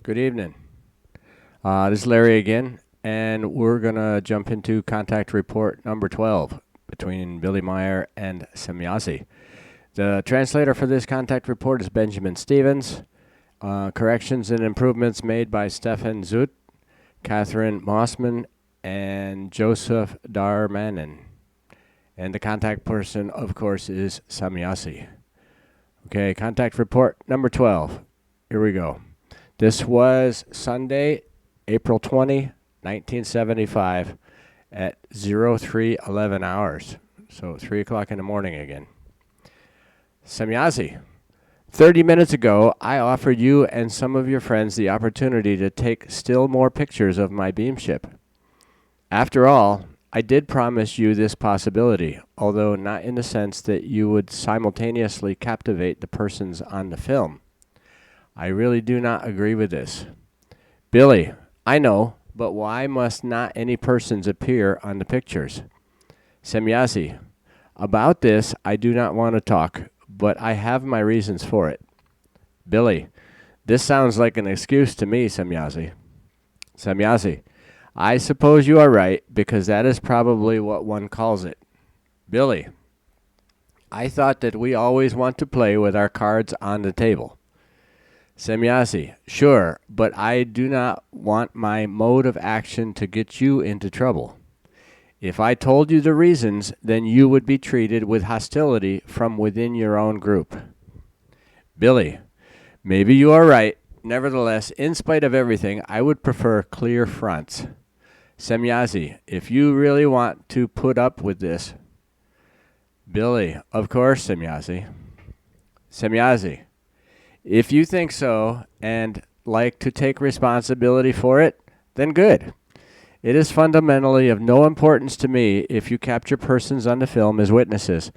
Good evening. This is Larry again, and we're going to jump into contact report number 12 between Billy Meyer and Semjase. The translator for this contact report is Benjamin Stevens. Corrections and improvements made by Stefan Zut, Catherine Mossman, and Joseph Darmanin. And the contact person, of course, is Semjase. Okay, contact report number 12. Here we go. This was Sunday, April 20, 1975 at 03:11 hours. So 3 o'clock in the morning again. Semjase, 30 minutes ago, I offered you and some of your friends the opportunity to take still more pictures of my beamship. After all, I did promise you this possibility, although not in the sense that you would simultaneously captivate the persons on the film. I really do not agree with this. Billy, I know, but why must not any persons appear on the pictures? Semjase, about this I do not want to talk, but I have my reasons for it. Billy, this sounds like an excuse to me, Semjase. Semjase, I suppose you are right, because that is probably what one calls it. Billy, I thought that we always want to play with our cards on the table. Semjase, sure, but I do not want my mode of action to get you into trouble. If I told you the reasons, then you would be treated with hostility from within your own group. Billy, maybe you are right. Nevertheless, in spite of everything, I would prefer clear fronts. Semjase, if you really want to put up with this. Billy, of course, Semjase. Semjase, if you think so and like to take responsibility for it, then good. It is fundamentally of no importance to me if you capture persons on the film as witnesses.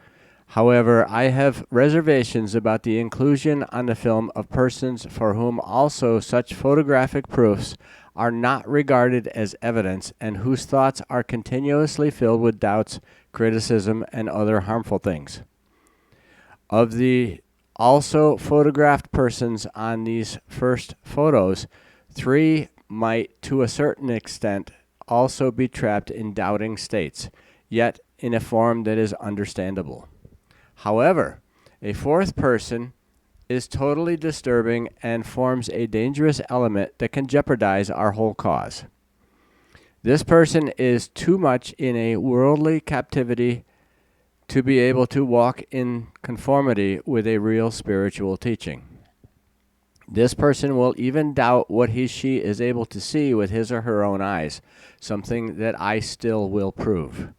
However, I have reservations about the inclusion on the film of persons for whom also such photographic proofs are not regarded as evidence and whose thoughts are continuously filled with doubts, criticism, and other harmful things. Of the also photographed persons on these first photos, 3 might, to a certain extent, also be trapped in doubting states, yet in a form that is understandable. However, a 4th person is totally disturbing and forms a dangerous element that can jeopardize our whole cause. This person is too much in a worldly captivity to be able to walk in conformity with a real spiritual teaching. This person will even doubt what she is able to see with his or her own eyes, something that I still will prove.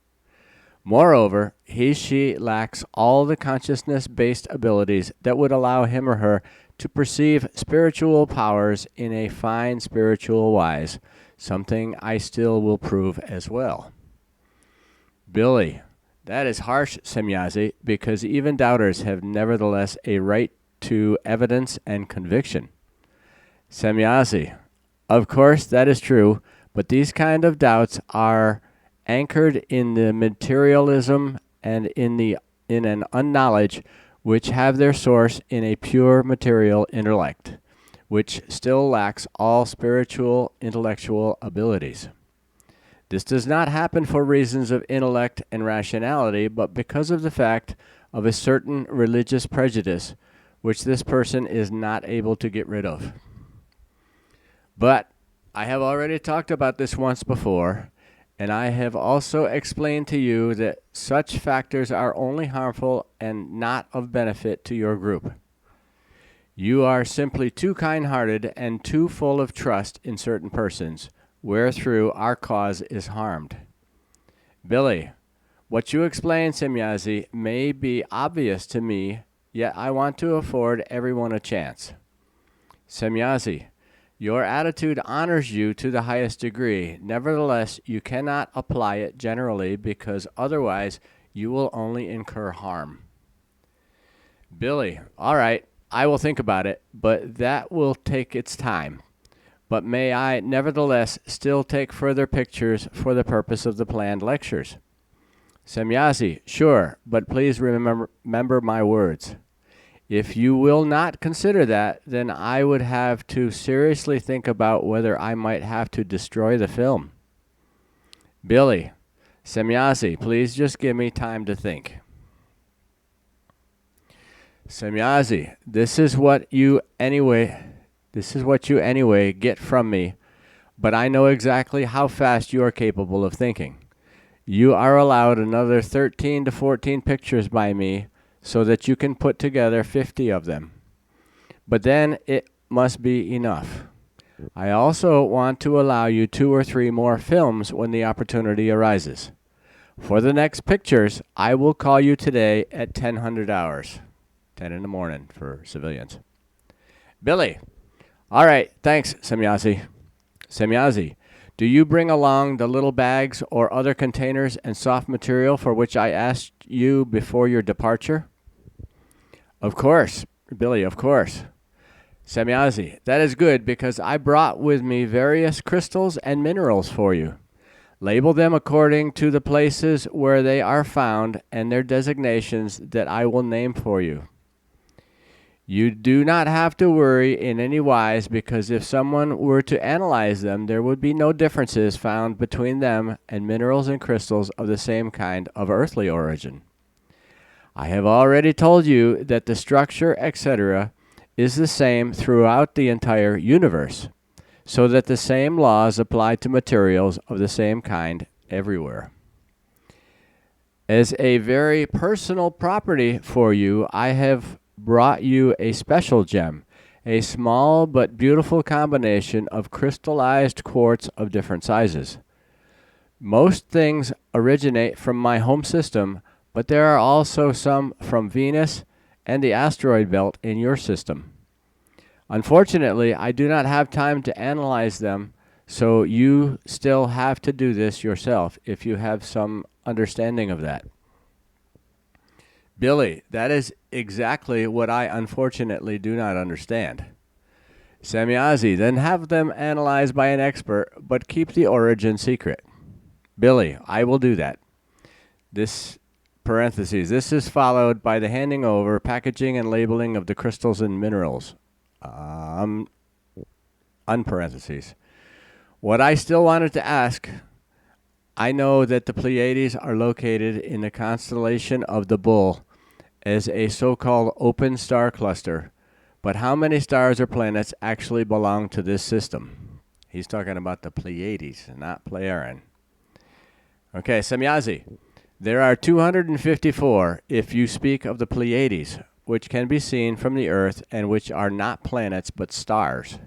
Moreover, she lacks all the consciousness-based abilities that would allow him or her to perceive spiritual powers in a fine spiritual wise, something I still will prove as well. Billy, that is harsh, Semjase, because even doubters have nevertheless a right to evidence and conviction. Semjase, of course that is true, but these kind of doubts are anchored in the materialism and in an unknowledge which have their source in a pure material intellect, which still lacks all spiritual intellectual abilities. This does not happen for reasons of intellect and rationality, but because of the fact of a certain religious prejudice, which this person is not able to get rid of. But I have already talked about this once before, and I have also explained to you that such factors are only harmful and not of benefit to your group. You are simply too kind-hearted and too full of trust in certain persons, wherethrough our cause is harmed. Billy, what you explain, Semjase, may be obvious to me, yet I want to afford everyone a chance. Semjase, your attitude honors you to the highest degree. Nevertheless, you cannot apply it generally because otherwise you will only incur harm. Billy, all right, I will think about it, but that will take its time. But may I nevertheless still take further pictures for the purpose of the planned lectures? Semjase, sure, but please remember my words. If you will not consider that, then I would have to seriously think about whether I might have to destroy the film. Billy, Semjase, please just give me time to think. Semjase, this is what you anyway get from me, but I know exactly how fast you are capable of thinking. You are allowed another 13 to 14 pictures by me so that you can put together 50 of them. But then it must be enough. I also want to allow you 2 or 3 more films when the opportunity arises. For the next pictures, I will call you today at 1000 hours. 10 in the morning for civilians. Billy. All right, thanks, Semjase. Semjase, do you bring along the little bags or other containers and soft material for which I asked you before your departure? Of course, Billy, of course. Semjase, that is good because I brought with me various crystals and minerals for you. Label them according to the places where they are found and their designations that I will name for you. You do not have to worry in any wise because if someone were to analyze them, there would be no differences found between them and minerals and crystals of the same kind of earthly origin. I have already told you that the structure, etc., is the same throughout the entire universe, so that the same laws apply to materials of the same kind everywhere. As a very personal property for you, I have brought you a special gem, a small but beautiful combination of crystallized quartz of different sizes. Most things originate from my home system, but there are also some from Venus and the asteroid belt in your system. Unfortunately, I do not have time to analyze them, so you still have to do this yourself if you have some understanding of that. Billy, that is exactly what I unfortunately do not understand. Semjase, then have them analyzed by an expert, but keep the origin secret. Billy, I will do that. This is followed by the handing over, packaging, and labeling of the crystals and minerals. Unparentheses. What I still wanted to ask, I know that the Pleiades are located in the constellation of the Bull as a so-called open star cluster, but how many stars or planets actually belong to this system? He's talking about the Pleiades, not Plejaren. Okay, Semjase, there are 254 if you speak of the Pleiades, which can be seen from the Earth and which are not planets but stars.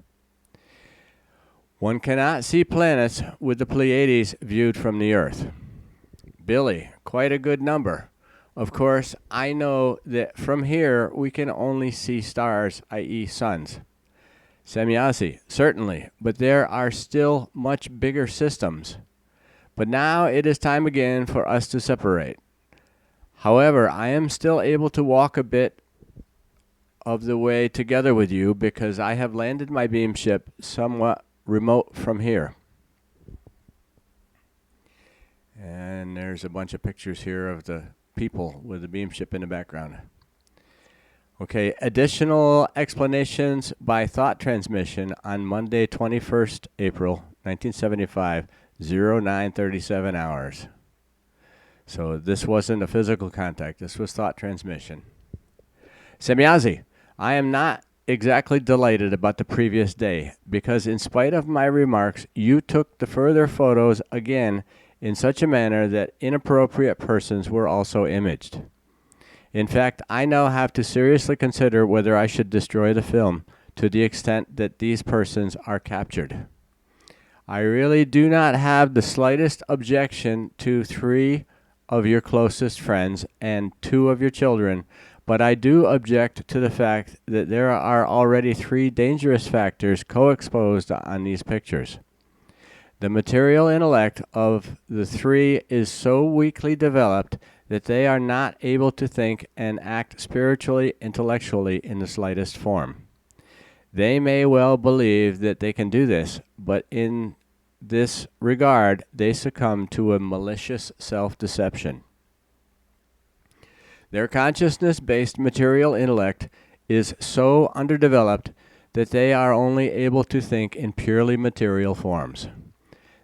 One cannot see planets with the Pleiades viewed from the Earth. Billy, quite a good number. Of course, I know that from here we can only see stars, i.e. suns. Semjase, certainly, but there are still much bigger systems. But now it is time again for us to separate. However, I am still able to walk a bit of the way together with you because I have landed my beam ship somewhat remote from here. And there's a bunch of pictures here of the people with the beam ship in the background. Okay, additional explanations by thought transmission on Monday, 21st April, 1975, 0937 hours. So this wasn't a physical contact. This was thought transmission. Semjase, I am not exactly delighted about the previous day because in spite of my remarks, you took the further photos again in such a manner that inappropriate persons were also imaged. In fact, I now have to seriously consider whether I should destroy the film to the extent that these persons are captured. I really do not have the slightest objection to 3 of your closest friends and 2 of your children, but I do object to the fact that there are already 3 dangerous factors co-exposed on these pictures. The material intellect of the 3 is so weakly developed that they are not able to think and act spiritually, intellectually in the slightest form. They may well believe that they can do this, but in this regard, they succumb to a malicious self-deception. Their consciousness-based material intellect is so underdeveloped that they are only able to think in purely material forms.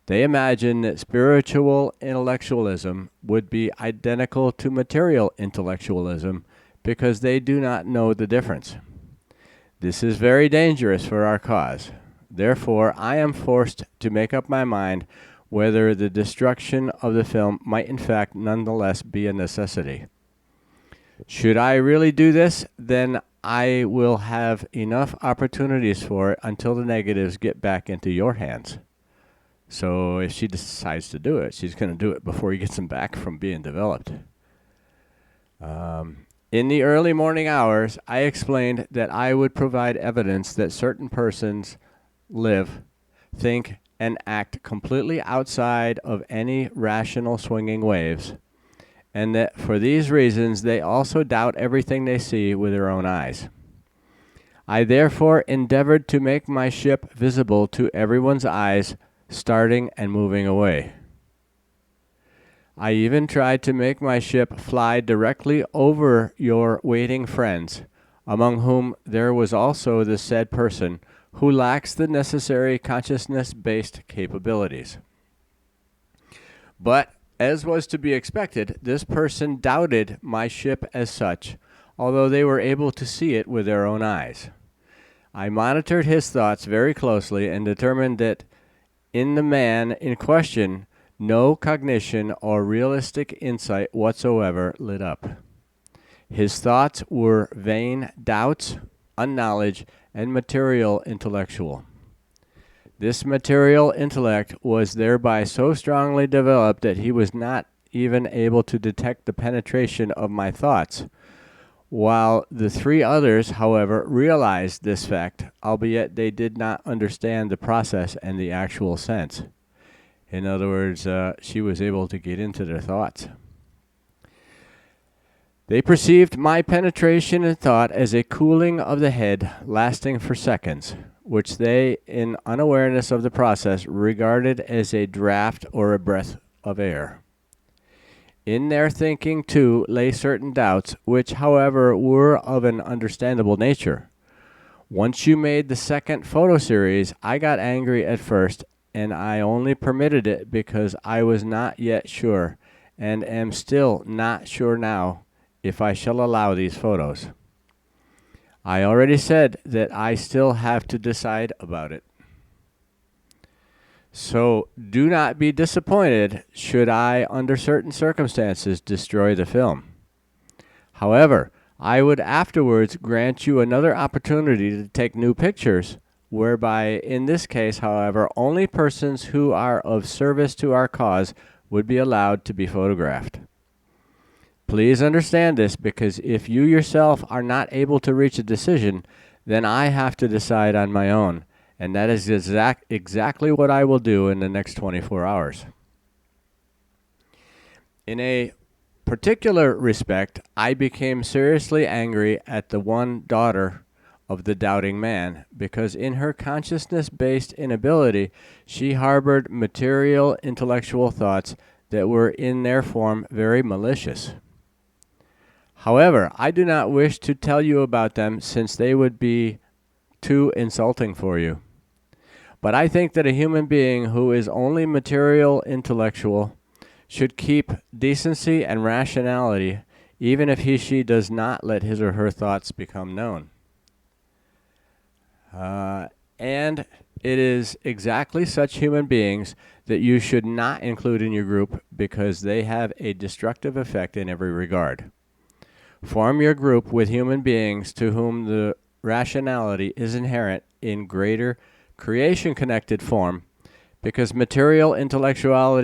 They imagine that spiritual intellectualism would be identical to material intellectualism because they do not know the difference. This is very dangerous for our cause. Therefore, I am forced to make up my mind whether the destruction of the film might in fact nonetheless be a necessity. Should I really do this, then I will have enough opportunities for it until the negatives get back into your hands. So if she decides to do it, she's going to do it before he gets them back from being developed. In the early morning hours, I explained that I would provide evidence that certain persons live, think, and act completely outside of any rational swinging waves, and that for these reasons they also doubt everything they see with their own eyes. I therefore endeavored to make my ship visible to everyone's eyes, starting and moving away. I even tried to make my ship fly directly over your waiting friends, among whom there was also the said person who lacks the necessary consciousness-based capabilities. But, as was to be expected, this person doubted my ship as such, although they were able to see it with their own eyes. I monitored his thoughts very closely and determined that in the man in question, no cognition or realistic insight whatsoever lit up. His thoughts were vain doubts, unknowledge, and material intellectual. This material intellect was thereby so strongly developed that he was not even able to detect the penetration of my thoughts, while the three others, however, realized this fact, albeit they did not understand the process and the actual sense. In other words, she was able to get into their thoughts. They perceived my penetration in thought as a cooling of the head lasting for seconds, which they, in unawareness of the process, regarded as a draft or a breath of air. In their thinking, too, lay certain doubts, which, however, were of an understandable nature. Once you made the second photo series, I got angry at first, and I only permitted it because I was not yet sure, and am still not sure now, if I shall allow these photos. I already said that I still have to decide about it. So do not be disappointed should I, under certain circumstances, destroy the film. However, I would afterwards grant you another opportunity to take new pictures, whereby, in this case, however, only persons who are of service to our cause would be allowed to be photographed. Please understand this, because if you yourself are not able to reach a decision, then I have to decide on my own. And that is exactly what I will do in the next 24 hours. In a particular respect, I became seriously angry at the one daughter of the doubting man, because in her consciousness-based inability, she harbored material intellectual thoughts that were in their form very malicious. However, I do not wish to tell you about them, since they would be too insulting for you. But I think that a human being who is only material intellectual should keep decency and rationality, even if she does not let his or her thoughts become known. And it is exactly such human beings that you should not include in your group, because they have a destructive effect in every regard. Form your group with human beings to whom the rationality is inherent in greater creation-connected form, because material intellectual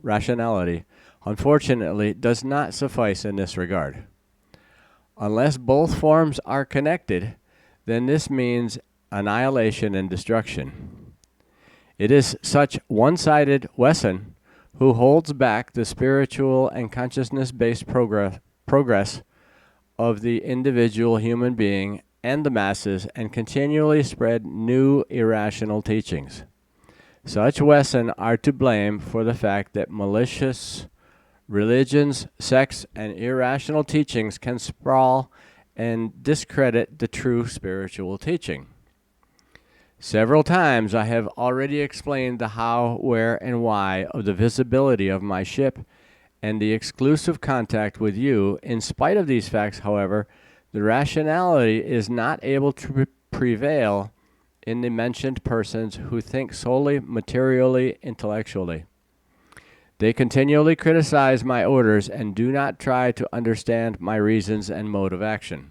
rationality, unfortunately, does not suffice in this regard. Unless both forms are connected, then this means annihilation and destruction. It is such one-sided Wesson who holds back the spiritual and consciousness-based progress of the individual human being and the masses, and continually spread new irrational teachings. Such Wesson are to blame for the fact that malicious religions, sects, and irrational teachings can sprawl and discredit the true spiritual teaching. Several times I have already explained the how, where, and why of the visibility of my ship and the exclusive contact with you. In spite of these facts, however, the rationality is not able to prevail in the mentioned persons who think solely materially, intellectually. They continually criticize my orders and do not try to understand my reasons and mode of action.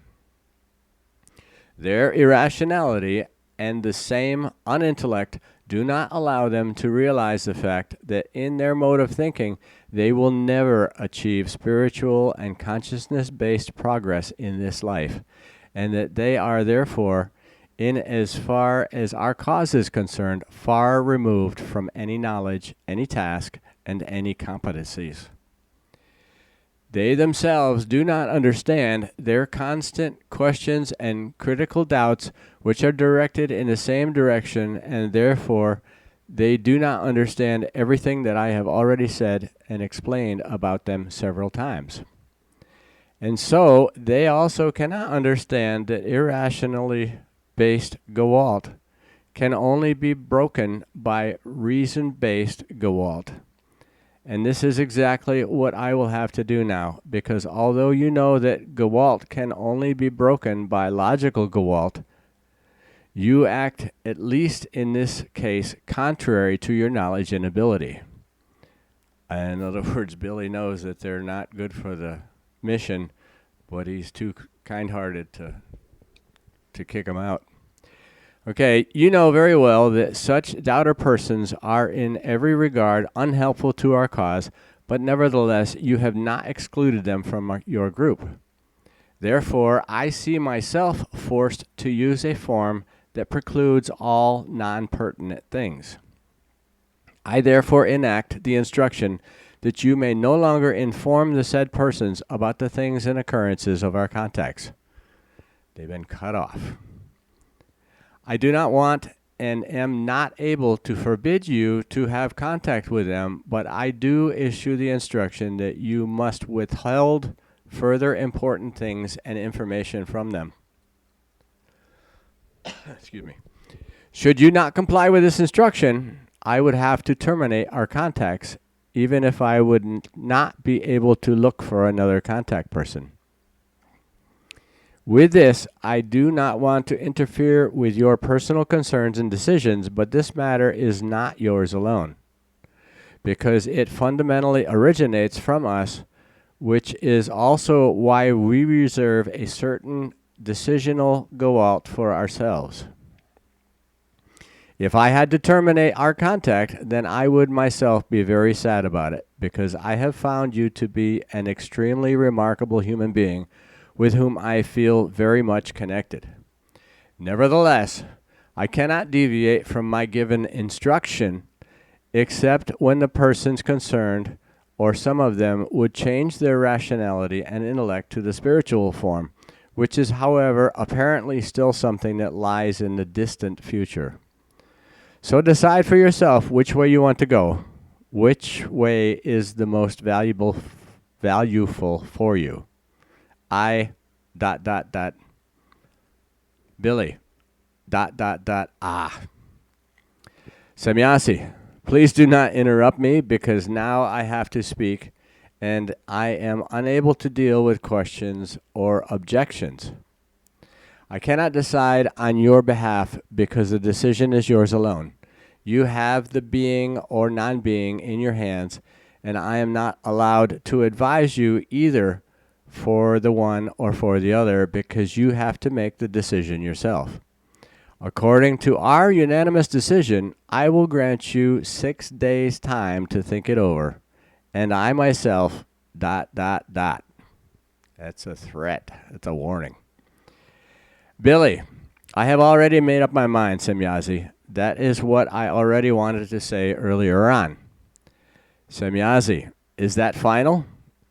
Their irrationality and the same unintellect do not allow them to realize the fact that in their mode of thinking, they will never achieve spiritual and consciousness-based progress in this life, and that they are therefore, in as far as our cause is concerned, far removed from any knowledge, any task, and any competencies. They themselves do not understand their constant questions and critical doubts, which are directed in the same direction, and therefore they do not understand everything that I have already said and explained about them several times. And so they also cannot understand that irrationally based Gewalt can only be broken by reason-based Gewalt. And this is exactly what I will have to do now, because although you know that Gewalt can only be broken by logical Gewalt, you act, at least in this case, contrary to your knowledge and ability. In other words, Billy knows that they're not good for the mission, but he's too kind-hearted to kick them out. Okay, you know very well that such doubter persons are in every regard unhelpful to our cause, but nevertheless you have not excluded them from your group. Therefore, I see myself forced to use a form that precludes all non-pertinent things. I therefore enact the instruction that you may no longer inform the said persons about the things and occurrences of our contacts. They've been cut off. I do not want and am not able to forbid you to have contact with them, but I do issue the instruction that you must withhold further important things and information from them. Excuse me. Should you not comply with this instruction, I would have to terminate our contacts, even if I would not be able to look for another contact person. With this, I do not want to interfere with your personal concerns and decisions, but this matter is not yours alone, because it fundamentally originates from us, which is also why we reserve a certain decisional Gewalt for ourselves. If I had to terminate our contact, then I would myself be very sad about it, because I have found you to be an extremely remarkable human being with whom I feel very much connected. Nevertheless, I cannot deviate from my given instruction, except when the persons concerned, or some of them, would change their rationality and intellect to the spiritual form, which is, however, apparently still something that lies in the distant future. So decide for yourself which way you want to go, which way is the most valuable for you. I, Billy, Semjase, please do not interrupt me, because now I have to speak, and I am unable to deal with questions or objections. I cannot decide on your behalf, because the decision is yours alone. You have the being or non-being in your hands, and I am not allowed to advise you either for the one or for the other, because you have to make the decision yourself. According to our unanimous decision, I will grant you 6 days' time to think it over, and I myself, That's a threat. That's a warning. Billy, I have already made up my mind, Semjase. That is what I already wanted to say earlier on. Semjase, is that final?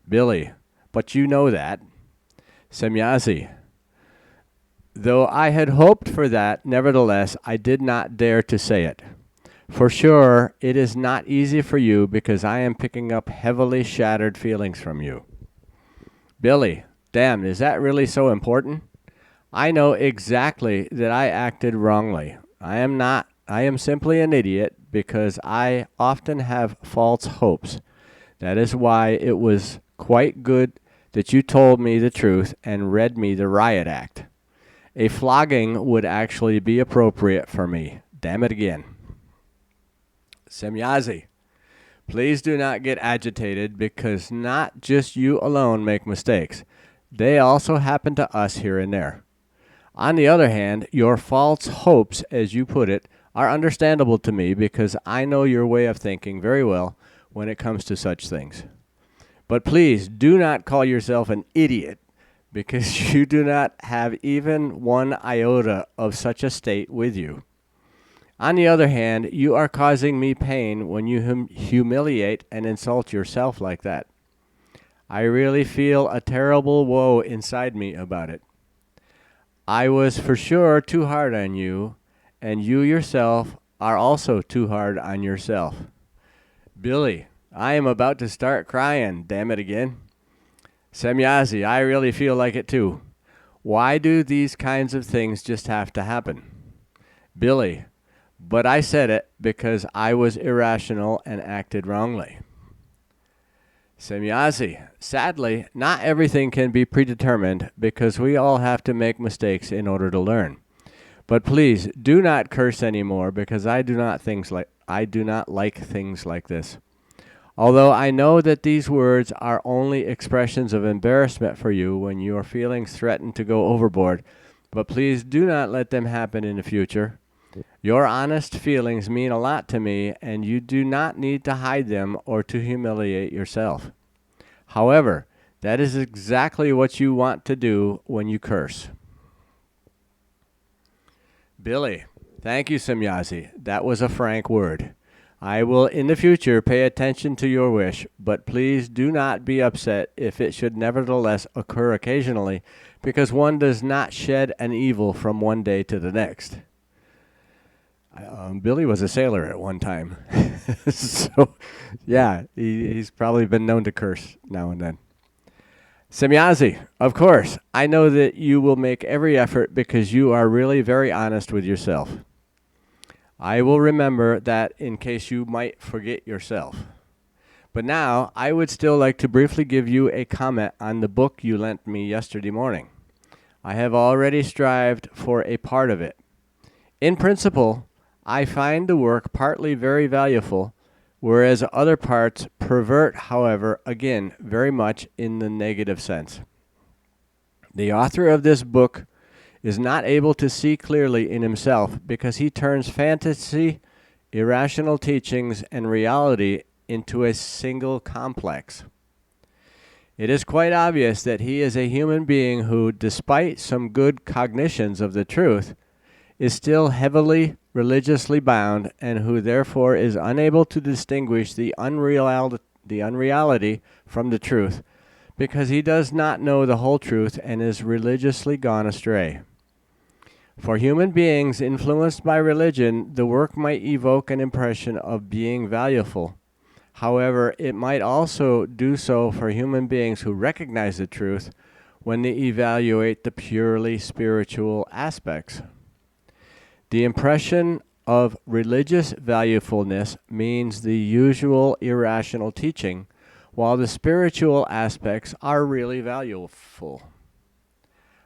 Billy, but you know that. Semjase, though I had hoped for that, nevertheless, I did not dare to say it. For sure, it is not easy for you, because I am picking up heavily shattered feelings from you. Billy, Damn, is that really so important? I know exactly that I acted wrongly. I am simply an idiot because I often have false hopes. That is why it was quite good that you told me the truth and read me the riot act. A flogging would actually be appropriate for me. Damn it again. Semjase, please do not get agitated because not just you alone make mistakes. They also happen to us here and there. On the other hand, your false hopes, as you put it, are understandable to me because I know your way of thinking very well when it comes to such things. But please do not call yourself an idiot because you do not have even one iota of such a state with you. On the other hand, you are causing me pain when you humiliate and insult yourself like that. I really feel a terrible woe inside me about it. I was for sure too hard on you, and you yourself are also too hard on yourself. Billy, I am about to start crying, damn it again. Semjase, I really feel like it too. Why do these kinds of things just have to happen? Billy, but I said it because I was irrational and acted wrongly. Semjase, sadly, not everything can be predetermined because we all have to make mistakes in order to learn. But please do not curse anymore because I do not like things like this. Although I know that these words are only expressions of embarrassment for you when your feelings threaten to go overboard, but please do not let them happen in the future. Your honest feelings mean a lot to me, and you do not need to hide them or to humiliate yourself. However, that is exactly what you want to do when you curse. Billy, thank you, Semjase. That was a frank word. I will in the future pay attention to your wish, but please do not be upset if it should nevertheless occur occasionally, because one does not shed an evil from one day to the next. Billy was a sailor at one time. So, yeah, he's probably been known to curse now and then. Semjase, of course, I know that you will make every effort because you are really very honest with yourself. I will remember that in case you might forget yourself. But now, I would still like to briefly give you a comment on the book you lent me yesterday morning. I have already strived for a part of it. In principle, I find the work partly very valuable, whereas other parts pervert, however, again, very much in the negative sense. The author of this book is not able to see clearly in himself because he turns fantasy, irrational teachings, and reality into a single complex. It is quite obvious that he is a human being who, despite some good cognitions of the truth, is still heavily religiously bound and who therefore is unable to distinguish the unreality from the truth because he does not know the whole truth and is religiously gone astray. For human beings influenced by religion, the work might evoke an impression of being valuable. However, it might also do so for human beings who recognize the truth when they evaluate the purely spiritual aspects. The impression of religious valuefulness means the usual irrational teaching, while the spiritual aspects are really valuable.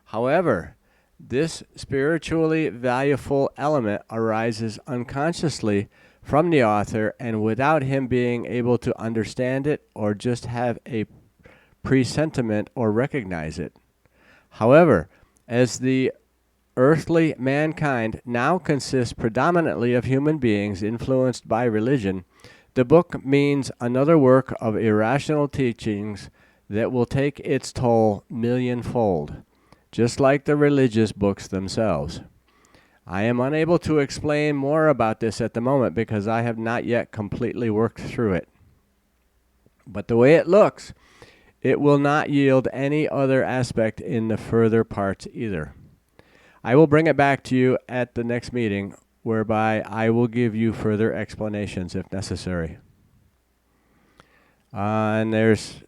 However, this spiritually valuable element arises unconsciously from the author and without him being able to understand it or just have a presentiment or recognize it. However, as the earthly mankind now consists predominantly of human beings influenced by religion, the book means another work of irrational teachings that will take its toll millionfold, just like the religious books themselves. I am unable to explain more about this at the moment because I have not yet completely worked through it. But the way it looks, it will not yield any other aspect in the further parts either. I will bring it back to you at the next meeting, whereby I will give you further explanations if necessary. And there's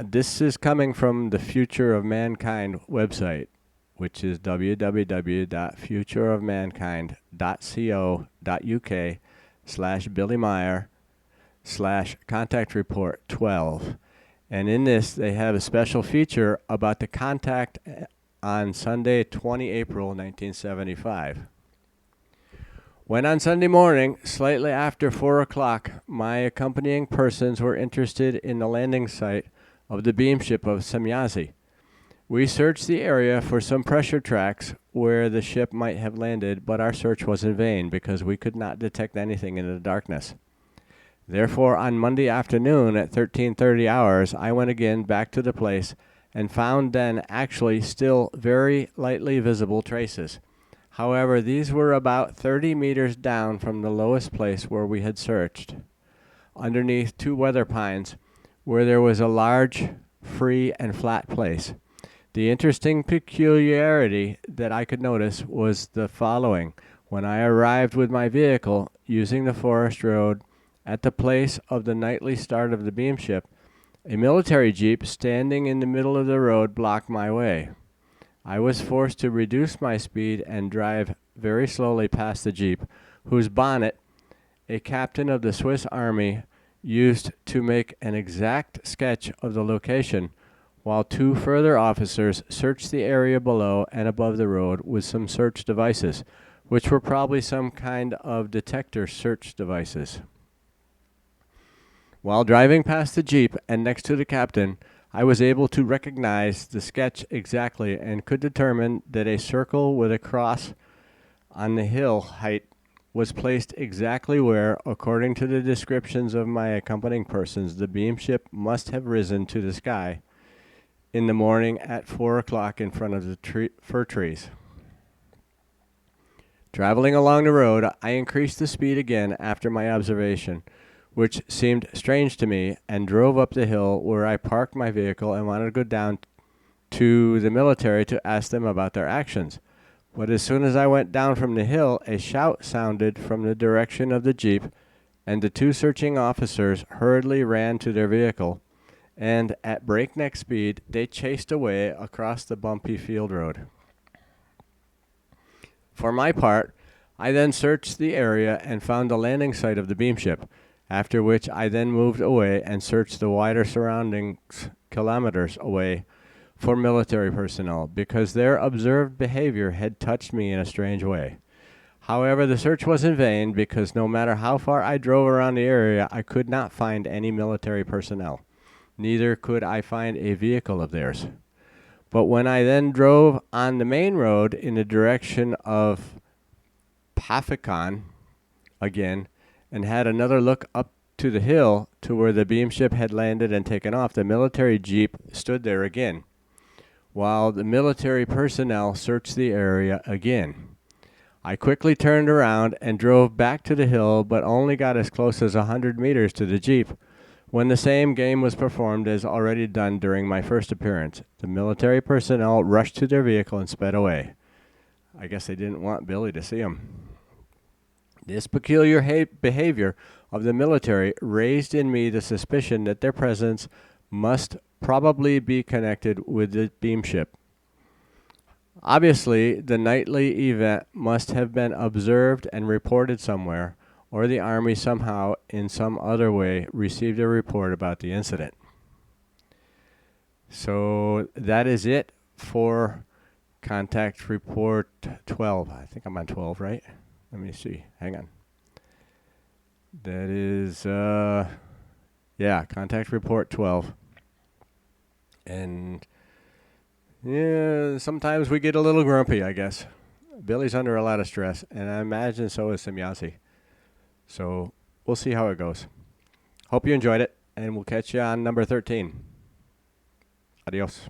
This is coming from the Future of Mankind website, which is www.futureofmankind.co.uk/Billy Meyer/contact report 12. And in this, they have a special feature about the contact on Sunday, 20 April 1975. When on Sunday morning, slightly after 4 o'clock, my accompanying persons were interested in the landing site of the beamship of Semjase. We searched the area for some pressure tracks where the ship might have landed, but our search was in vain because we could not detect anything in the darkness. Therefore, on Monday afternoon at 13:30 hours, I went again back to the place and found then actually still very lightly visible traces. However, these were about 30 meters down from the lowest place where we had searched, underneath 2 weather pines, where there was a large, free, and flat place. The interesting peculiarity that I could notice was the following. When I arrived with my vehicle, using the forest road, at the place of the nightly start of the beamship, a military jeep standing in the middle of the road blocked my way. I was forced to reduce my speed and drive very slowly past the jeep, whose bonnet a captain of the Swiss Army used to make an exact sketch of the location, while 2 further officers searched the area below and above the road with some search devices, which were probably some kind of detector search devices. While driving past the jeep and next to the captain, I was able to recognize the sketch exactly and could determine that a circle with a cross on the hill height was placed exactly where, according to the descriptions of my accompanying persons, the beamship must have risen to the sky in the morning at 4 o'clock in front of the fir trees. Traveling along the road, I increased the speed again after my observation, which seemed strange to me, and drove up the hill where I parked my vehicle and wanted to go down to the military to ask them about their actions. But as soon as I went down from the hill, a shout sounded from the direction of the jeep, and the 2 searching officers hurriedly ran to their vehicle, and at breakneck speed they chased away across the bumpy field road. For my part, I then searched the area and found the landing site of the beamship, after which I then moved away and searched the wider surroundings kilometers away for military personnel, because their observed behavior had touched me in a strange way. However, the search was in vain, because no matter how far I drove around the area, I could not find any military personnel. Neither could I find a vehicle of theirs. But when I then drove on the main road in the direction of Pafikon again, and had another look up to the hill to where the beamship had landed and taken off, the military jeep stood there again, while the military personnel searched the area again. I quickly turned around and drove back to the hill, but only got as close as 100 meters to the jeep, when the same game was performed as already done during my first appearance. The military personnel rushed to their vehicle and sped away. I guess they didn't want Billy to see them. This peculiar behavior of the military raised in me the suspicion that their presence must probably be connected with the beamship. Obviously, the nightly event must have been observed and reported somewhere, or the Army somehow, in some other way, received a report about the incident. So that is it for Contact Report 12. I think I'm on 12, right? Let me see. Hang on. That is, Contact Report 12. And, yeah, sometimes we get a little grumpy, I guess. Billy's under a lot of stress, and I imagine so is Semjase. So we'll see how it goes. Hope you enjoyed it, and we'll catch you on number 13. Adios.